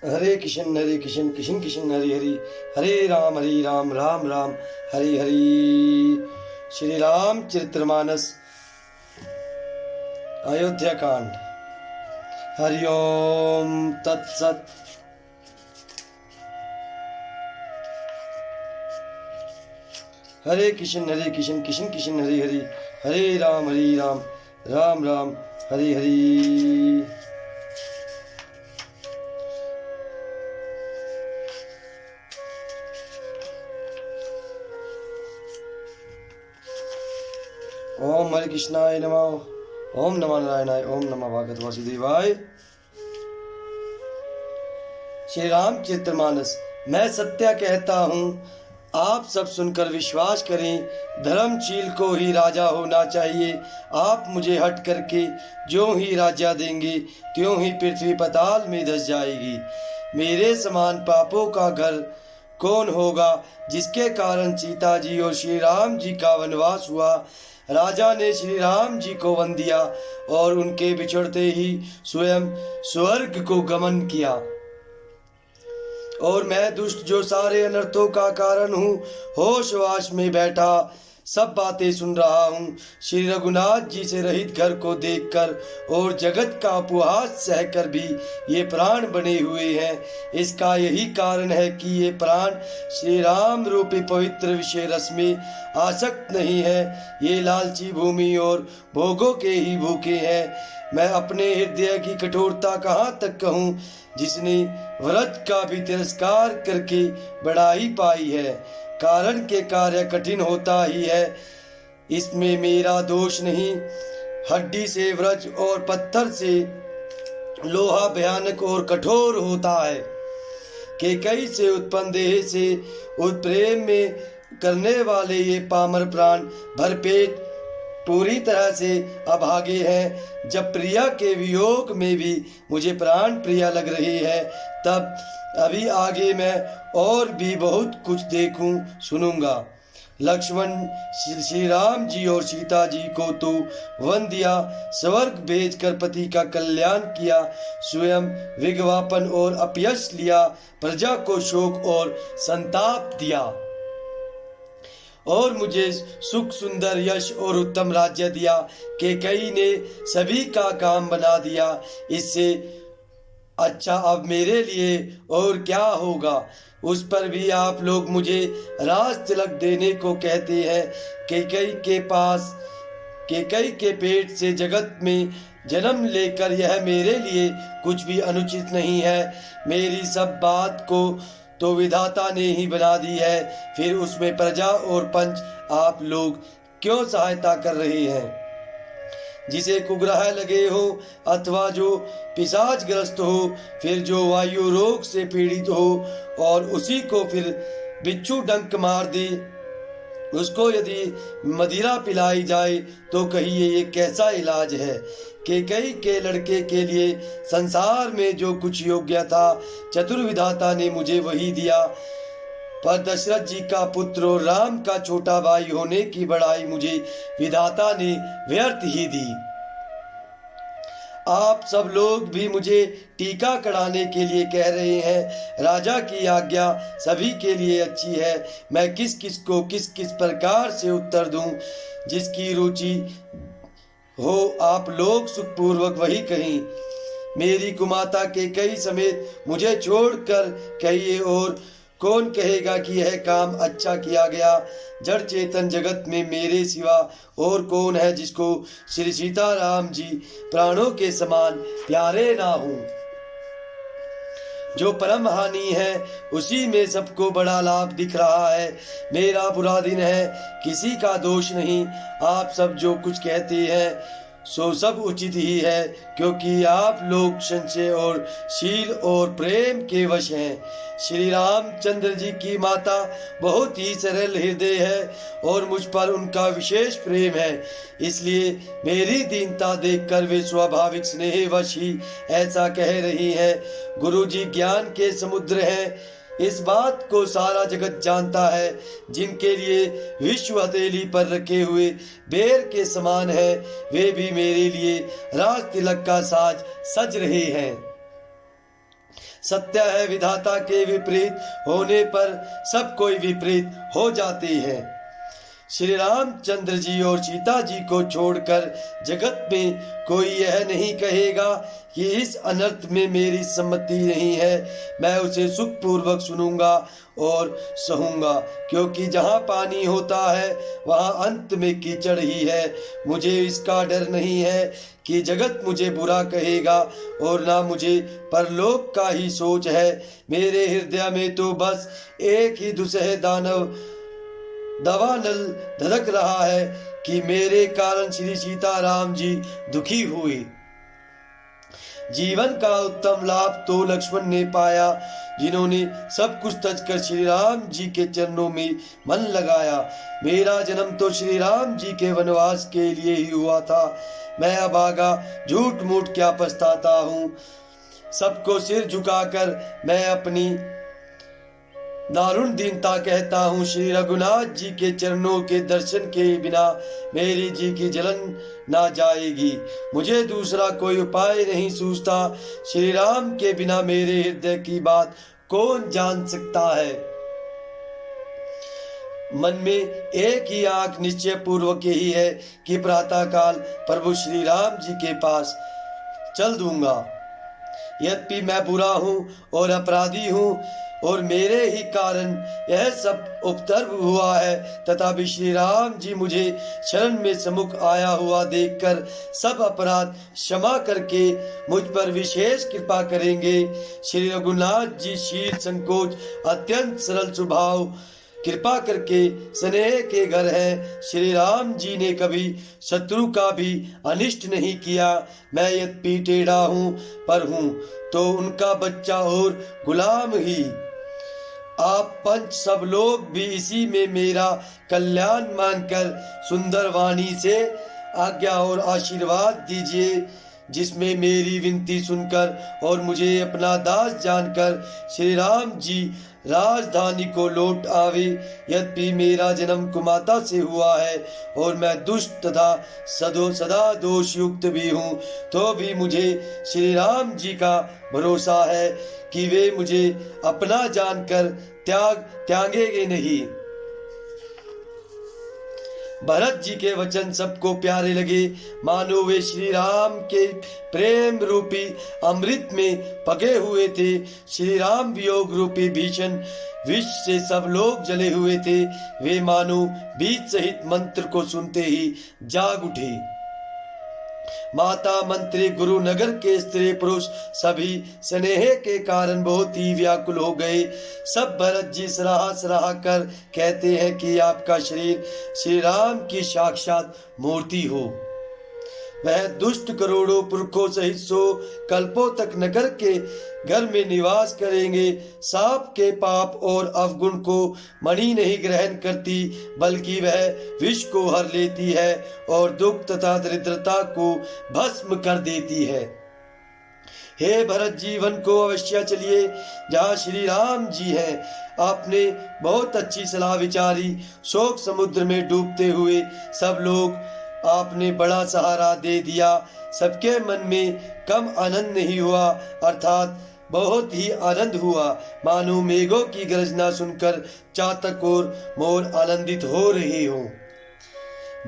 हरे कृष्ण कृष्ण कृष्ण हरे हरे, हरे राम राम राम हरे हरे। श्री राम चरितमानस अयोध्या कांड। हरि ओम तत्सत। हरे कृष्ण कृष्ण कृष्ण हरे हरे, हरे राम राम राम हरे हरे। ओम हरे कृष्णाय नमः, ओम नमः नारायणाय, ओम नमः भागवत वासुदेवाय। श्री राम चरितमानस। मैं सत्य कहता हूँ, आप सब सुनकर विश्वास करें। धर्मशील को ही राजा होना चाहिए। आप मुझे हट करके जो ही राज्य देंगे त्यों ही पृथ्वी पाताल में धस जाएगी। मेरे समान पापों का घर कौन होगा, जिसके कारण सीता जी और श्री राम जी का वनवास हुआ। राजा ने श्री राम जी को वन दिया और उनके बिछड़ते ही स्वयं स्वर्ग को गमन किया। और मैं दुष्ट जो सारे अनर्थों का कारण हूँ, होशवास में बैठा सब बातें सुन रहा हूँ। श्री रघुनाथ जी से रहित घर को देखकर और जगत का उपहास सहकर भी ये प्राण बने हुए हैं। इसका यही कारण है कि ये प्राण श्री राम रूपी पवित्र विषय रस में आसक्त नहीं है। ये लालची भूमि और भोगों के ही भूखे हैं। मैं अपने हृदय की कठोरता कहाँ तक कहूँ, जिसने व्रत का भी तिरस्कार करके बढ़ाई पाई है। कारण के कार्य कठिन होता ही है, इसमें मेरा दोष नहीं। हड्डी से व्रज और पत्थर से लोहा भयानक और कठोर होता है। केकई से उत्पन्न देह से उत्प्रेम में करने वाले ये पामर प्राण भरपेट पूरी तरह से अभागे हैं। जब प्रिया के वियोग में भी मुझे प्राण प्रिया लग रही है, तब अभी आगे मैं और भी बहुत कुछ देखूं सुनूंगा। लक्ष्मण श्री राम जी और सीता जी को तो वन दिया, स्वर्ग भेजकर पति का कल्याण किया, स्वयं विज्ञापन और अपयश लिया, प्रजा को शोक और संताप दिया और मुझे सुख सुंदर यश और उत्तम राज्य दिया। केकई ने सभी का काम बना दिया। इससे अच्छा अब मेरे लिए और क्या होगा। उस पर भी आप लोग मुझे राज तिलक देने को कहते हैं। केकई के पेट से जगत में जन्म लेकर यह मेरे लिए कुछ भी अनुचित नहीं है। मेरी सब बात को तो विधाता ने ही बना दी है, फिर उसमें प्रजा और पंच आप लोग क्यों सहायता कर रहे हैं। जिसे कुग्रह लगे हो अथवा जो पिशाच ग्रस्त हो, फिर जो वायु रोग से पीड़ित हो और उसी को फिर बिच्छू डंक मार दे, उसको यदि मदिरा पिलाई जाए तो कहिए ये कैसा इलाज है। केकई के लड़के के लिए संसार में जो कुछ योग्य था, चतुर्विधाता ने मुझे वही दिया। पर दशरथ जी का पुत्र और राम का छोटा भाई होने की बड़ाई मुझे विधाता ने व्यर्थ ही दी। आप सब लोग भी मुझे टीका कढ़ाने के लिए कह रहे हैं। राजा की आज्ञा सभी के लिए अच्छी है। मैं किस किस को किस किस प्रकार से उत्तर दूं, जिसकी रुचि हो आप लोग सुखपूर्वक वही कहीं। मेरी कुमाता के कई समेत मुझे छोड़कर कहिए और कौन कहेगा कि यह काम अच्छा किया गया। जड़ चेतन जगत में मेरे सिवा और कौन है जिसको श्री सीता राम जी प्राणों के समान प्यारे ना हो। जो परम हानि है उसी में सबको बड़ा लाभ दिख रहा है। मेरा बुरा दिन है, किसी का दोष नहीं। आप सब जो कुछ कहते हैं सो सब उचित ही है, क्योंकि आप लोग संशय और शील और प्रेम के वश हैं। श्री रामचंद्र जी की माता बहुत ही सरल हृदय है और मुझ पर उनका विशेष प्रेम है, इसलिए मेरी दीनता देखकर वे स्वाभाविक स्नेहवश ही ऐसा कह रही हैं। गुरु जी ज्ञान के समुद्र हैं, इस बात को सारा जगत जानता है। जिनके लिए विश्व हथेली पर रखे हुए बेर के समान है, वे भी मेरे लिए राज तिलक का साज सज रहे हैं। सत्य है विधाता के विपरीत होने पर सब कोई विपरीत हो जाते हैं। श्री रामचंद्र जी और सीता जी को छोड़कर जगत में कोई यह नहीं कहेगा कि इस अनर्थ में मेरी सम्मति नहीं है। मैं उसे सुखपूर्वक सुनूंगा और सहूंगा, क्योंकि जहाँ पानी होता है वहाँ अंत में कीचड़ ही है। मुझे इसका डर नहीं है कि जगत मुझे बुरा कहेगा, और ना मुझे परलोक का ही सोच है। मेरे हृदय में तो बस एक ही दुसह दावानल धड़क रहा है कि मेरे कारण श्री सीताराम जी दुखी हुए। जीवन का उत्तम लाभ तो लक्ष्मण ने पाया, जिन्होंने सब कुछ तज कर श्री राम जी के चरणों में मन लगाया। मेरा जन्म तो श्री राम जी के वनवास के लिए ही हुआ था। मैं अभागा झूठ मूठ क्या पछताता हूँ। सबको सिर झुकाकर मैं अपनी दारुण दीनता कहता हूँ। श्री रघुनाथ जी के चरणों के दर्शन के बिना मेरी जी की जलन ना जाएगी। मुझे दूसरा कोई उपाय नहीं सूझता। श्री राम के बिना मेरे हृदय की बात कौन जान सकता है। मन में एक ही आंख निश्चय पूर्वक यही है कि प्रातः काल प्रभु श्री राम जी के पास चल दूंगा। यद्यपि मैं बुरा हूँ और अपराधी हूँ और मेरे ही कारण यह सब उपद्रव हुआ है, तथापि श्री राम जी मुझे शरण में सम्मुख आया हुआ देखकर सब अपराध क्षमा करके मुझ पर विशेष कृपा करेंगे। श्री रघुनाथ जी शील संकोच अत्यंत सरल स्वभाव, कृपा करके स्नेह के घर है। श्री राम जी ने कभी शत्रु का भी अनिष्ट नहीं किया। मैं यद्यपि टेढ़ा हूँ पर हूँ तो उनका बच्चा और गुलाम ही। आप पंच सब लोग भी इसी में मेरा कल्याण मानकर सुंदर वाणी से आज्ञा और आशीर्वाद दीजिए, जिसमें मेरी विनती सुनकर और मुझे अपना दास जानकर श्री राम जी राजधानी को लौट आवे। यद्यपि मेरा जन्म कुमाता से हुआ है और मैं दुष्ट तथा सदा दोष युक्त भी हूँ, तो भी मुझे श्री राम जी का भरोसा है कि वे मुझे अपना जानकर त्यागेंगे नहीं। भरत जी के वचन सबको प्यारे लगे, मानो वे श्री राम के प्रेम रूपी अमृत में पके हुए थे। श्री राम वियोग रूपी भीषण विष से सब लोग जले हुए थे। वे मानो बीज सहित मंत्र को सुनते ही जाग उठे। माता मंत्री गुरु नगर के स्त्री पुरुष सभी स्नेह के कारण बहुत ही व्याकुल हो गए। सब भरत जी सराह कर कहते हैं कि आपका शरीर श्री राम की साक्षात मूर्ति हो। वह दुष्ट करोड़ों पुरखों सहित 100 कल्पों तक नगर के घर में निवास करेंगे। सांप के पाप और अवगुण को मणि नहीं ग्रहण करती, बल्कि वह विष को हर लेती है और दुख तथा दरिद्रता को भस्म कर देती है। हे भरत जीवन को अवश्य चलिए जहाँ श्री राम जी हैं। आपने बहुत अच्छी सलाह विचारी। शोक समुद्र में डूबते हुए सब लोग आपने बड़ा सहारा दे दिया। सबके मन में कम आनंद नहीं हुआ, अर्थात बहुत ही आनंद हुआ। मानो मेघों की गर्जना सुनकर चातक और मोर आनंदित हो रहे हों।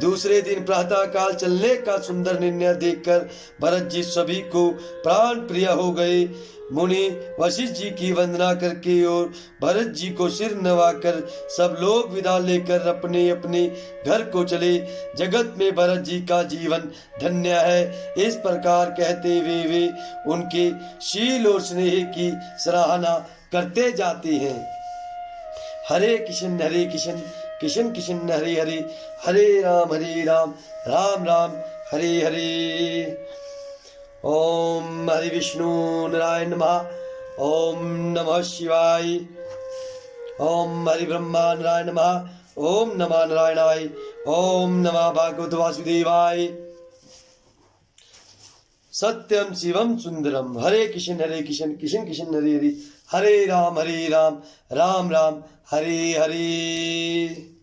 दूसरे दिन प्रातः काल चलने का सुंदर निर्णय देखकर भरत जी सभी को प्राण प्रिय हो गए। मुनि वशिष्ठ जी की वंदना करके और भरत जी को सिर नवाकर सब लोग विदा लेकर अपने अपने घर को चले। जगत में भरत जी का जीवन धन्य है। इस प्रकार कहते हुए वे उनके शील और स्नेह की सराहना करते जाते हैं। हरे कृष्ण कृष्ण कृष्ण हरे हरे, हरे राम राम राम हरे हरे। ओम हरि विष्णु नारायण नमः। ओम नमः शिवाय। ओम हरि ब्रह्मा नारायण नमः। ओम नमः नारायणाय। ओम नमः भागवत वासुदेवाय। सत्यम शिवम सुंदरम। हरे कृष्ण कृष्ण कृष्ण हरे हरे, हरे राम राम राम हरे हरे।